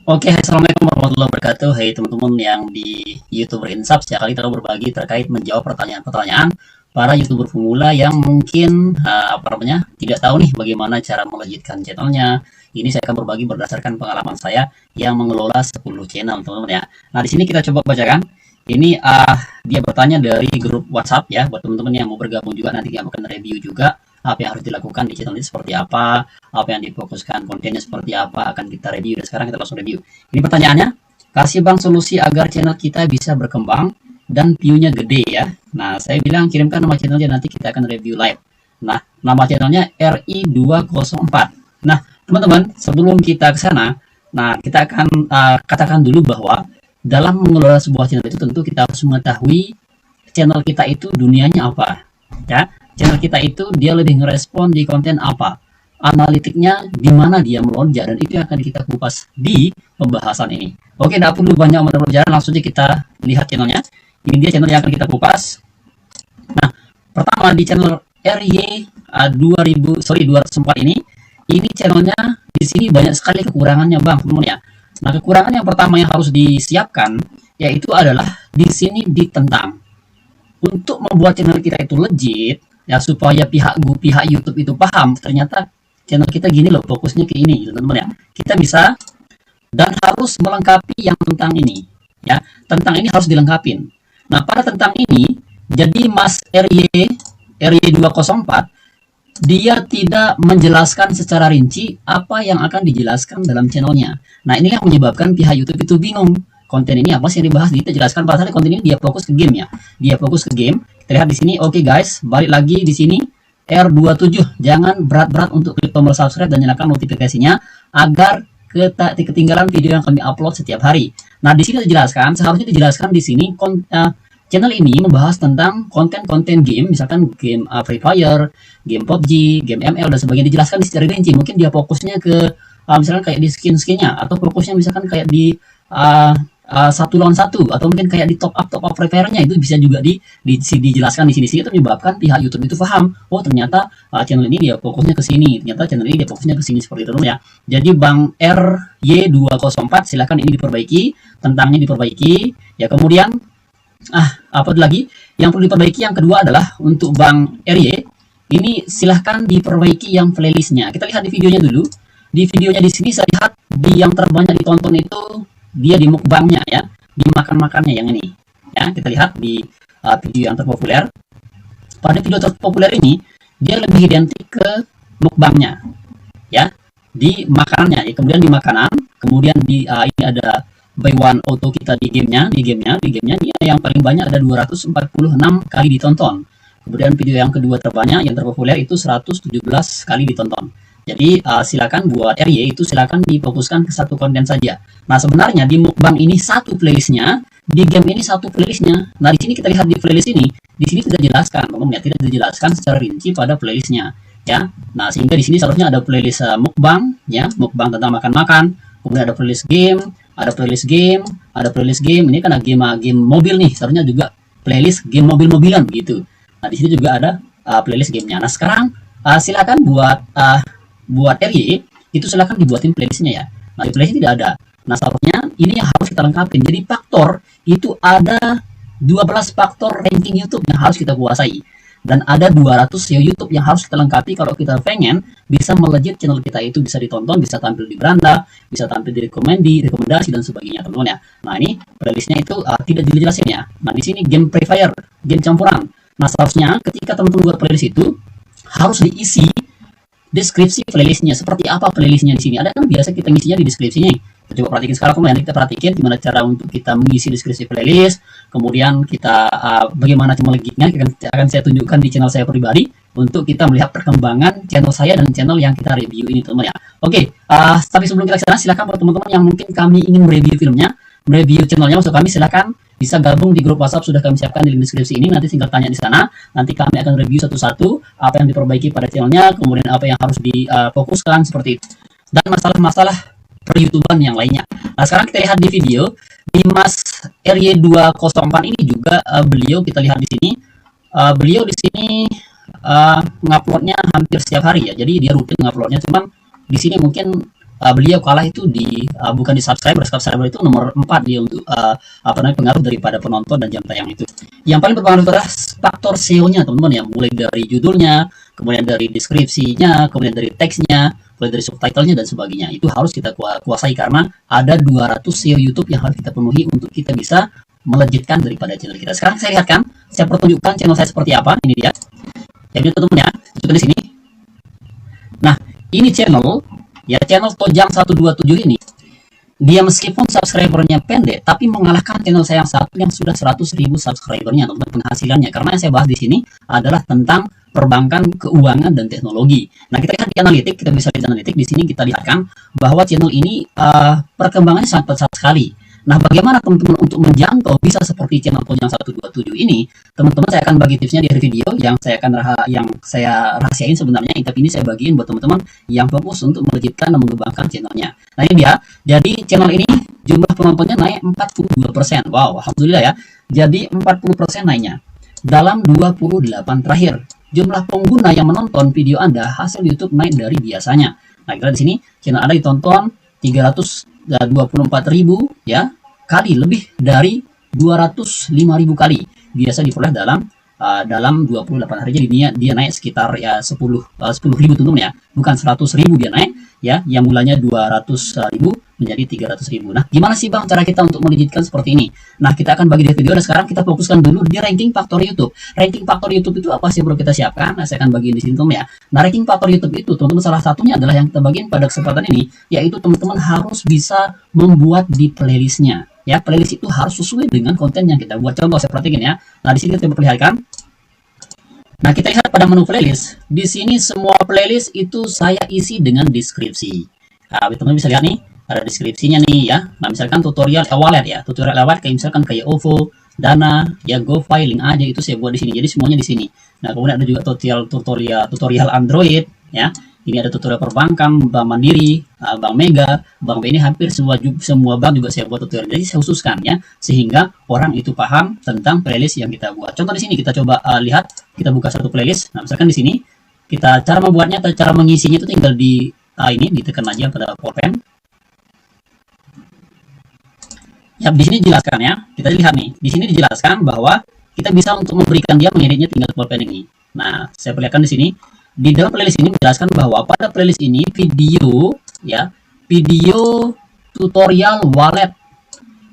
Oke, hai, assalamualaikum warahmatullahi wabarakatuh. Hai teman-teman yang di YouTuber Insaf, setiap kali kita berbagi terkait menjawab pertanyaan-pertanyaan para YouTuber pemula yang mungkin tidak tahu nih bagaimana cara melejitkan channelnya. Ini saya akan berbagi berdasarkan pengalaman saya yang mengelola 10 channel, teman-teman ya. Nah, di sini kita coba bacakan. Ini dia bertanya dari grup WhatsApp ya, buat teman-teman yang mau bergabung juga, nanti kita akan review juga apa yang harus dilakukan di channel ini seperti apa yang difokuskan, kontennya seperti apa, akan kita review. Dan sekarang kita langsung review. Ini pertanyaannya, kasih bang solusi agar channel kita bisa berkembang dan view-nya gede ya. Nah, saya bilang kirimkan nama channelnya, nanti kita akan review live. Nah, nama channelnya RI204. Nah, teman-teman, sebelum kita ke sana, nah kita akan katakan dulu bahwa dalam mengelola sebuah channel itu tentu kita harus mengetahui channel kita itu dunianya apa. Ya, channel kita itu dia lebih ngerespon di konten apa, analitiknya di mana dia melonjak, dan itu yang akan kita kupas di pembahasan ini. Oke, tidak perlu banyak berbicara, langsung saja kita lihat channelnya. Ini dia channel yang akan kita kupas. Nah, pertama di channel RY 204 ini channelnya di sini banyak sekali kekurangannya, Bang, teman ya. Nah, kekurangan yang pertama yang harus disiapkan yaitu adalah di sini ditentang. Untuk membuat channel kita itu legit, ya supaya pihak YouTube itu paham ternyata channel kita gini loh, fokusnya ke ini gitu teman-teman ya. Kita bisa dan harus melengkapi yang tentang ini ya. Tentang ini harus dilengkapin. Nah, pada tentang ini jadi Mas RY204 dia tidak menjelaskan secara rinci apa yang akan dijelaskan dalam channelnya. Nah, ini yang menyebabkan pihak YouTube itu bingung. Konten ini apa sih yang dibahas? Kita jelaskan, padahal konten ini dia fokus ke game ya. Dia fokus ke game. Kita lihat di sini. Oke guys, balik lagi di sini R27. Jangan berat-berat untuk klik tombol subscribe dan nyalakan notifikasinya agar ketinggalan video yang kami upload setiap hari. Nah, di sini dijelaskan, seharusnya dijelaskan di sini channel ini membahas tentang konten-konten game, misalkan game Free Fire, game PUBG, game ML dan sebagainya, dijelaskan di secara rinci. Mungkin dia fokusnya ke misalkan kayak di skin-skinnya, atau fokusnya misalkan kayak di satu lawan satu, atau mungkin kayak di top up Free Fire-nya, itu bisa juga dijelaskan di sini. Itu menyebabkan pihak YouTube itu paham, oh ternyata channel ini dia fokusnya ke sini, ternyata channel ini dia fokusnya ke sini, seperti itu ya. Jadi Bang RY204 silahkan ini diperbaiki, tentangnya diperbaiki ya. Kemudian apa lagi yang perlu diperbaiki? Yang kedua adalah untuk Bang RY ini silahkan diperbaiki yang playlistnya. Kita lihat di videonya dulu. Di videonya di sini saya lihat di yang terbanyak ditonton itu dia di mukbangnya ya, di makan-makannya yang ini ya. Kita lihat di video yang terpopuler. Pada video terpopuler ini dia lebih identik ke mukbangnya ya, di makanannya ya. Kemudian di makanan, kemudian di ini ada buy one auto kita di gamenya dia yang paling banyak ada 246 kali ditonton. Kemudian video yang kedua terbanyak yang terpopuler itu 117 kali ditonton. Jadi silakan buat RY itu silakan difokuskan ke satu konten saja. Nah, sebenarnya di mukbang ini satu playlistnya, di game ini satu playlistnya. Nah, di sini kita lihat di playlist ini, di sini tidak dijelaskan, teman-teman ya, tidak dijelaskan secara rinci pada playlistnya ya. Nah, sehingga di sini seharusnya ada playlist mukbang ya, mukbang tentang makan-makan, kemudian ada playlist game, ada playlist game, ada playlist game. Ini kan game mobil nih, seharusnya juga playlist game mobil-mobilan gitu. Nah, di sini juga ada playlist gamenya. Nah, sekarang silakan buat RY itu silahkan dibuatin playlistnya ya. Nah, di playlist tidak ada. Nah, seharusnya ini yang harus kita lengkapin. Jadi faktor itu ada 12 faktor ranking YouTube yang harus kita kuasai, dan ada 200 SEO YouTube yang harus kita lengkapi kalau kita pengen bisa melejit channel kita itu bisa ditonton, bisa tampil di beranda, bisa tampil di rekomendasi dan sebagainya, teman-teman ya. Nah, ini playlistnya itu tidak dijelasin ya. Nah, di sini game Free Fire, game campuran. Nah, seharusnya ketika teman-teman buat playlist itu harus diisi deskripsi playlistnya. Seperti apa playlistnya di sini? Ada kan biasa kita ngisinya di deskripsinya. Kita coba perhatikan sekarang, kemudian kita perhatikan gimana cara untuk kita mengisi deskripsi playlist. Kemudian kita bagaimana cara melejitnya akan saya tunjukkan di channel saya pribadi untuk kita melihat perkembangan channel saya dan channel yang kita review ini, teman-teman ya. Oke, tapi sebelum kita ke sana, silakan buat teman-teman yang mungkin kami ingin mereview filmnya, mereview channelnya, maksud kami, silakan bisa gabung di grup WhatsApp, sudah kami siapkan di link deskripsi ini. Nanti tinggal tanya di sana, nanti kami akan review satu-satu apa yang diperbaiki pada channelnya, kemudian apa yang harus difokuskan seperti itu, dan masalah-masalah per YouTuber yang lainnya. Nah, sekarang kita lihat di video di Mas RY204 ini juga beliau, kita lihat di sini beliau di sini nguploadnya hampir setiap hari ya. Jadi dia rutin nguploadnya, cuman di sini mungkin beliau kalah itu di bukan di subscriber. Subscriber itu nomor 4 dia untuk pengaruh daripada penonton dan jam tayang itu. Yang paling berpengaruh adalah faktor SEO-nya teman-teman ya, mulai dari judulnya, kemudian dari deskripsinya, kemudian dari teksnya, mulai dari subtitlenya dan sebagainya. Itu harus kita kuasai karena ada 200 SEO YouTube yang harus kita penuhi untuk kita bisa melejitkan daripada channel kita. Sekarang saya lihatkan, saya pertunjukkan channel saya seperti apa. Ini dia. Jadi teman-teman ya, itu di sini. Nah, ini channel ya, channel Tojang 127 ini. Dia meskipun subscribernya pendek, tapi mengalahkan channel saya yang satu yang sudah 100.000 subscribernya, teman-teman, penghasilannya. Karena yang saya bahas di sini adalah tentang perbankan, keuangan, dan teknologi. Nah, kita lihat di analitik, kita bisa lihat di analitik. Di sini kita lihatkan bahwa channel ini perkembangannya sangat pesat sekali. Nah, bagaimana teman-teman untuk menjangkau bisa seperti channel Tojang 127 ini? Teman-teman, saya akan bagi tipsnya di akhir video yang saya rahasiain sebenarnya, tapi ini saya bagiin buat teman-teman yang fokus untuk melejitkan dan mengembangkan channelnya. Nah, ini dia. Jadi channel ini jumlah penontonnya naik 42%. Wow, alhamdulillah ya. Jadi 40% naiknya. Dalam 28 terakhir, jumlah pengguna yang menonton video Anda hasil YouTube naik dari biasanya. Nah, kita di sini channel Anda ditonton 324.000 ya, kali lebih dari 205.000 kali. Biasa diperoleh dalam 28 hari. Jadi dia naik sekitar ya 10.000 teman-teman ya, bukan 100.000 dia naik ya, yang mulanya 200.000 menjadi 300.000. Nah, gimana sih Bang cara kita untuk melejitkan seperti ini? Nah, kita akan bagi di video dan sekarang kita fokuskan dulu di ranking faktor YouTube. Ranking faktor YouTube itu apa sih bro kita siapkan? Nah, saya akan bagi di sini teman-teman ya. Nah, ranking faktor YouTube itu teman-teman salah satunya adalah yang kita bagiin pada kesempatan ini, yaitu teman-teman harus bisa membuat di playlistnya. Ya, playlist itu harus sesuai dengan konten yang kita buat. Contoh saya perhatikan ya. Nah, di sini kita perlihatkan. Nah, kita lihat pada menu playlist. Di sini semua playlist itu saya isi dengan deskripsi. Nah, teman-teman bisa lihat nih, ada deskripsinya nih ya. Nah, misalkan tutorial e-wallet ya. Tutorial e-wallet kayak misalkan kayak OVO, Dana, ya GoFi, link aja itu saya buat di sini. Jadi semuanya di sini. Nah, kemudian ada juga tutorial Android ya. Ini ada tutorial perbankan, Bank Mandiri, Bank Mega, Bank BNI, hampir semua bank juga saya buat tutorial. Jadi saya khususkan ya, sehingga orang itu paham tentang playlist yang kita buat. Contoh di sini kita coba lihat, kita buka satu playlist. Nah, misalkan di sini kita cara membuatnya atau cara mengisinya itu tinggal di ini ditekan aja pada pulpen. Ya, di sini dijelaskan ya. Kita lihat nih, di sini dijelaskan bahwa kita bisa untuk memberikan dia mengeditnya tinggal pulpen ini. Nah, saya perlihatkan di sini. Di dalam playlist ini menjelaskan bahwa pada playlist ini video tutorial wallet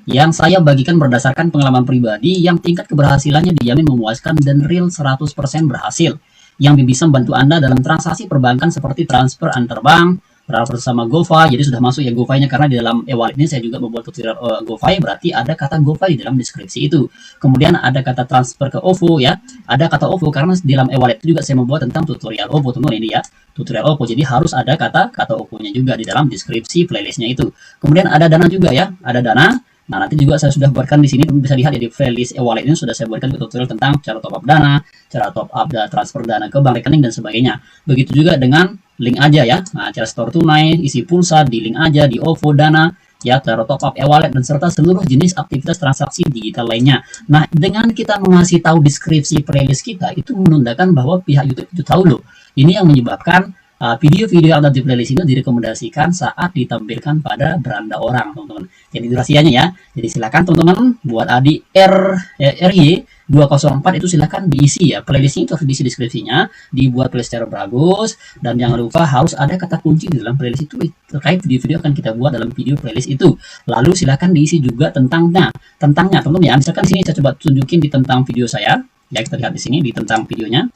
yang saya bagikan berdasarkan pengalaman pribadi yang tingkat keberhasilannya dijamin memuaskan dan real 100% berhasil, yang bisa membantu Anda dalam transaksi perbankan seperti transfer antar bank, transfer sama GoFi. Jadi sudah masuk ya GoFi-nya, karena di dalam e-wallet ini saya juga membuat tutorial GoFi, berarti ada kata GoFi di dalam deskripsi itu. Kemudian ada kata transfer ke OVO ya, ada kata OVO karena di dalam e-wallet itu juga saya membuat tentang tutorial OVO teman-teman ini ya, tutorial OVO. Jadi harus ada kata OVO-nya juga di dalam deskripsi playlistnya itu. Kemudian ada Dana juga ya, ada Dana. Nah, nanti juga saya sudah buatkan di sini, teman bisa lihat ya, di playlist e-wallet ini sudah saya buatkan tutorial tentang cara top up Dana, cara top up transfer Dana ke bank rekening dan sebagainya. Begitu juga dengan link aja ya. Nah, cara store tunai, isi pulsa di link aja, di OVO, Dana, ya, cara top up e-wallet dan serta seluruh jenis aktivitas transaksi digital lainnya. Nah, dengan kita mengasih tahu deskripsi playlist kita, itu menandakan bahwa pihak YouTube itu tahu loh. Ini yang menyebabkan video-video yang ada di playlist ini direkomendasikan saat ditampilkan pada beranda orang, teman-teman. Jadi durasinya ya. Jadi silakan teman-teman buat adik RY 204 itu silakan diisi ya. Playlistnya itu harus diisi deskripsinya, dibuat playlist secara bagus, dan jangan lupa harus ada kata kunci di dalam playlist itu terkait video-video akan kita buat dalam video playlist itu. Lalu silakan diisi juga tentangnya, teman-teman ya. Misalkan sini saya coba tunjukin di tentang video saya. Ya, kita lihat di sini di tentang videonya.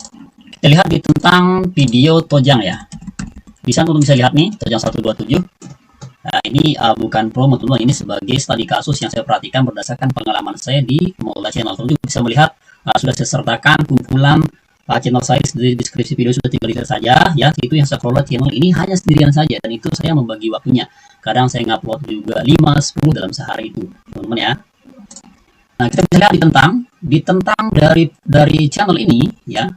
Kita lihat di tentang video Tojang ya. Bisa teman-teman bisa lihat nih, Tojang 127. Nah, ini bukan promo teman-teman, ini sebagai studi kasus yang saya perhatikan berdasarkan pengalaman saya di Mola Channel. Teman-teman bisa melihat sudah saya sertakan kumpulan channel saya di deskripsi video, sudah tinggal lihat saja ya. Itu yang saya kelola channel ini hanya sendirian saja, dan itu saya membagi waktunya. Kadang saya ngupload juga 5-10 dalam sehari itu, teman-teman ya. Nah, kita bisa lihat di tentang dari channel ini ya.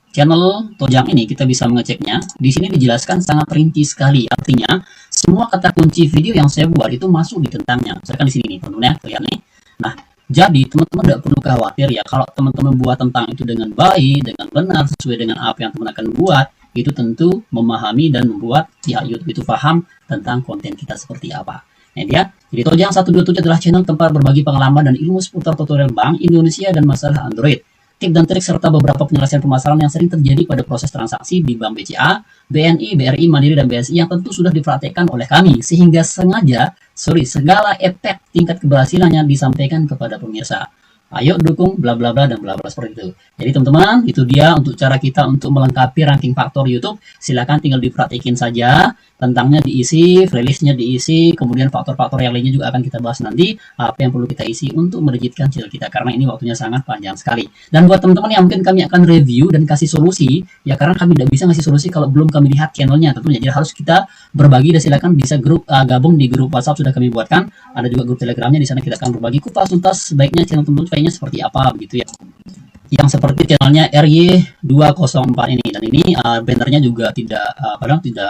Channel Tojang ini kita bisa mengeceknya. Di sini dijelaskan sangat rinci sekali. Artinya semua kata kunci video yang saya buat itu masuk di tentangnya. Misalkan di sini nih, teman-teman ya, lihat nih. Nah, jadi teman-teman tidak perlu khawatir ya, kalau teman-teman buat tentang itu dengan baik, dengan benar, sesuai dengan apa yang teman akan buat, itu tentu memahami dan membuat pihak YouTube itu paham tentang konten kita seperti apa. Nah dia, jadi Tojang 127 adalah channel tempat berbagi pengalaman dan ilmu seputar tutorial bank Indonesia dan masalah Android. Tip dan trik serta beberapa penyelesaian permasalahan yang sering terjadi pada proses transaksi di Bank BCA, BNI, BRI, Mandiri, dan BSI yang tentu sudah dipraktekkan oleh kami, sehingga segala efek tingkat keberhasilannya disampaikan kepada pemirsa. Ayo dukung bla bla bla dan bla bla seperti itu. Jadi teman-teman, itu dia untuk cara kita untuk melengkapi ranking faktor YouTube. Silakan tinggal dipraktikin saja, tentangnya diisi, playlistnya diisi, kemudian faktor-faktor yang lainnya juga akan kita bahas nanti. Apa yang perlu kita isi untuk melejitkan channel kita, karena ini waktunya sangat panjang sekali. Dan buat teman-teman yang mungkin kami akan review dan kasih solusi, ya karena kami tidak bisa ngasih solusi kalau belum kami lihat channelnya tentunya. Jadi harus kita berbagi, dan silakan bisa gabung di grup WhatsApp sudah kami buatkan. Ada juga grup Telegramnya, di sana kita akan berbagi kupas tuntas sebaiknya channel teman-teman seperti apa begitu ya. Yang seperti channelnya RY204 ini, dan ini bannernya juga tidak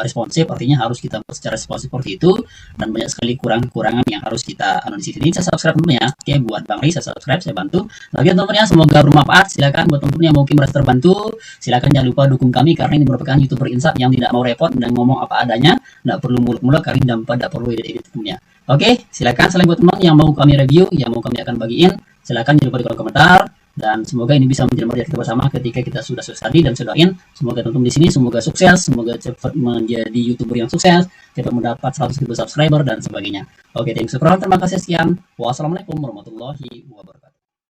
responsif, artinya harus kita buat secara responsif seperti itu, dan banyak sekali kurangan yang harus kita analisis. Ini saya subscribe dulu ya. Oke, buat Bang Ri saya subscribe, saya bantu. Lagi teman-teman ya, semoga bermanfaat. Silakan buat teman-teman yang mungkin merasa terbantu, silakan jangan lupa dukung kami, karena ini merupakan YouTuber insaf yang tidak mau repot dan ngomong apa adanya, tidak perlu muluk-muluk, karena tidak perlu edit tentunya. Oke, silakan. Selain buat teman yang mau kami review, yang mau kami akan bagiin, silakan jangan lupa di kolom komentar. Dan semoga ini bisa menjadi modal kita bersama ketika kita sudah sukses tadi, dan saya doain semoga teman-teman di sini semoga sukses, semoga cepat menjadi YouTuber yang sukses, cepat mendapat 100.000 subscriber dan sebagainya. Oke, terima kasih sekian. Wassalamualaikum warahmatullahi wabarakatuh.